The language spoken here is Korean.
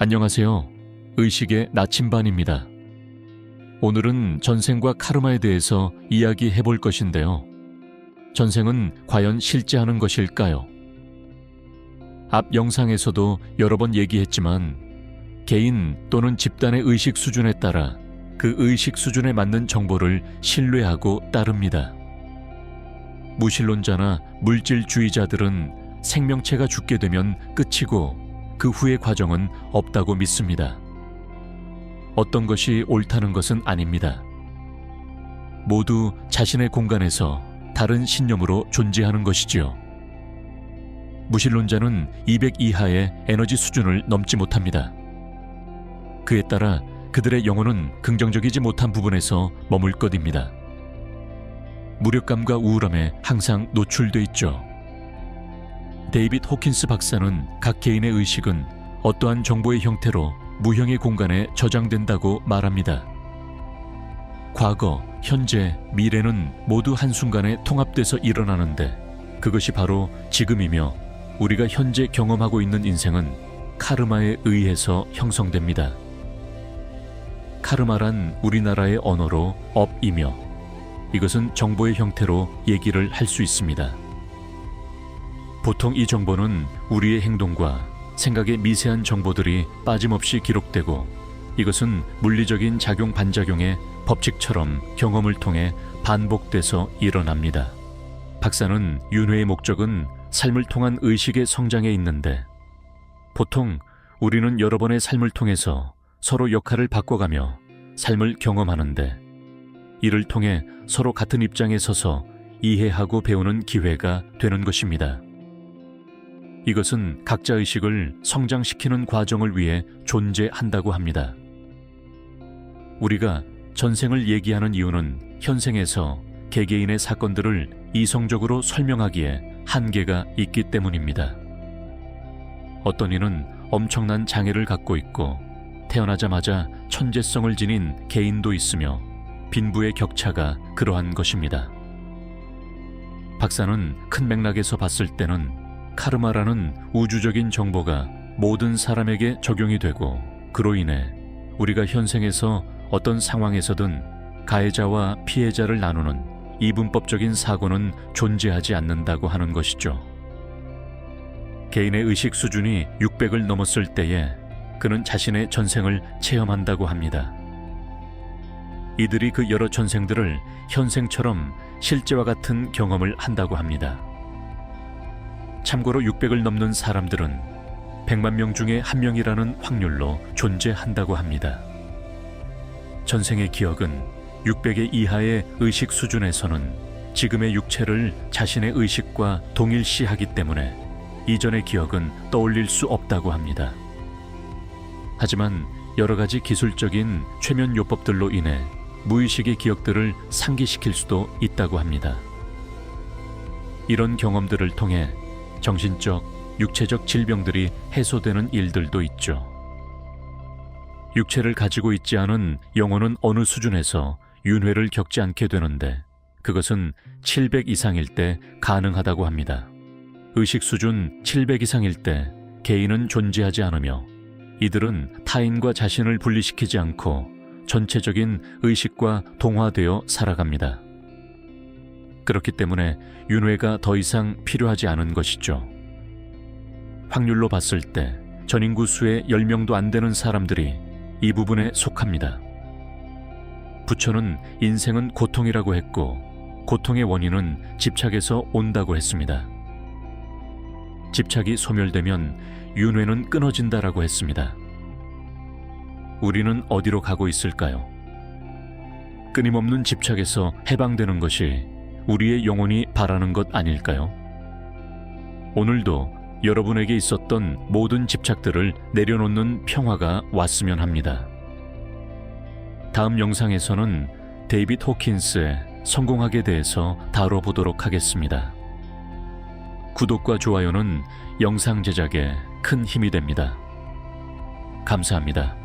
안녕하세요. 의식의 나침반입니다. 오늘은 전생과 카르마에 대해서 이야기해 볼 것인데요. 전생은 과연 실제하는 것일까요? 앞 영상에서도 여러 번 얘기했지만 개인 또는 집단의 의식 수준에 따라 그 의식 수준에 맞는 정보를 신뢰하고 따릅니다. 무신론자나 물질주의자들은 생명체가 죽게 되면 끝이고 그 후의 과정은 없다고 믿습니다. 어떤 것이 옳다는 것은 아닙니다. 모두 자신의 공간에서 다른 신념으로 존재하는 것이지요. 무신론자는 200 이하의 에너지 수준을 넘지 못합니다. 그에 따라 그들의 영혼은 긍정적이지 못한 부분에서 머물 것입니다. 무력감과 우울함에 항상 노출돼 있죠. 데이빗 호킨스 박사는 각 개인의 의식은 어떠한 정보의 형태로 무형의 공간에 저장된다고 말합니다. 과거, 현재, 미래는 모두 한순간에 통합돼서 일어나는데 그것이 바로 지금이며 우리가 현재 경험하고 있는 인생은 카르마에 의해서 형성됩니다. 카르마란 우리나라의 언어로 업이며 이것은 정보의 형태로 얘기를 할 수 있습니다. 보통 이 정보는 우리의 행동과 생각의 미세한 정보들이 빠짐없이 기록되고 이것은 물리적인 작용 반작용의 법칙처럼 경험을 통해 반복돼서 일어납니다. 박사는 윤회의 목적은 삶을 통한 의식의 성장에 있는데 보통 우리는 여러 번의 삶을 통해서 서로 역할을 바꿔가며 삶을 경험하는데 이를 통해 서로 같은 입장에 서서 이해하고 배우는 기회가 되는 것입니다. 이것은 각자 의식을 성장시키는 과정을 위해 존재한다고 합니다. 우리가 전생을 얘기하는 이유는 현생에서 개개인의 사건들을 이성적으로 설명하기에 한계가 있기 때문입니다. 어떤 이는 엄청난 장애를 갖고 있고 태어나자마자 천재성을 지닌 개인도 있으며 빈부의 격차가 그러한 것입니다. 박사는 큰 맥락에서 봤을 때는 카르마라는 우주적인 정보가 모든 사람에게 적용이 되고 그로 인해 우리가 현생에서 어떤 상황에서든 가해자와 피해자를 나누는 이분법적인 사고는 존재하지 않는다고 하는 것이죠. 개인의 의식 수준이 600을 넘었을 때에 그는 자신의 전생을 체험한다고 합니다. 이들이 그 여러 전생들을 현생처럼 실제와 같은 경험을 한다고 합니다. 참고로 600을 넘는 사람들은 100만 명 중에 1명이라는 확률로 존재한다고 합니다. 전생의 기억은 600의 이하의 의식 수준에서는 지금의 육체를 자신의 의식과 동일시하기 때문에 이전의 기억은 떠올릴 수 없다고 합니다. 하지만 여러 가지 기술적인 최면 요법들로 인해 무의식의 기억들을 상기시킬 수도 있다고 합니다. 이런 경험들을 통해 정신적, 육체적 질병들이 해소되는 일들도 있죠. 육체를 가지고 있지 않은 영혼은 어느 수준에서 윤회를 겪지 않게 되는데 그것은 700 이상일 때 가능하다고 합니다. 의식 수준 700 이상일 때 개인은 존재하지 않으며 이들은 타인과 자신을 분리시키지 않고 전체적인 의식과 동화되어 살아갑니다. 그렇기 때문에 윤회가 더 이상 필요하지 않은 것이죠. 확률로 봤을 때 전 인구 수의 10명도 안 되는 사람들이 이 부분에 속합니다. 부처는 인생은 고통이라고 했고 고통의 원인은 집착에서 온다고 했습니다. 집착이 소멸되면 윤회는 끊어진다라고 했습니다. 우리는 어디로 가고 있을까요? 끊임없는 집착에서 해방되는 것이 우리의 영혼이 바라는 것 아닐까요? 오늘도 여러분에게 있었던 모든 집착들을 내려놓는 평화가 왔으면 합니다. 다음 영상에서는 데이빗 호킨스의 성공학에 대해서 다뤄보도록 하겠습니다. 구독과 좋아요는 영상 제작에 큰 힘이 됩니다. 감사합니다.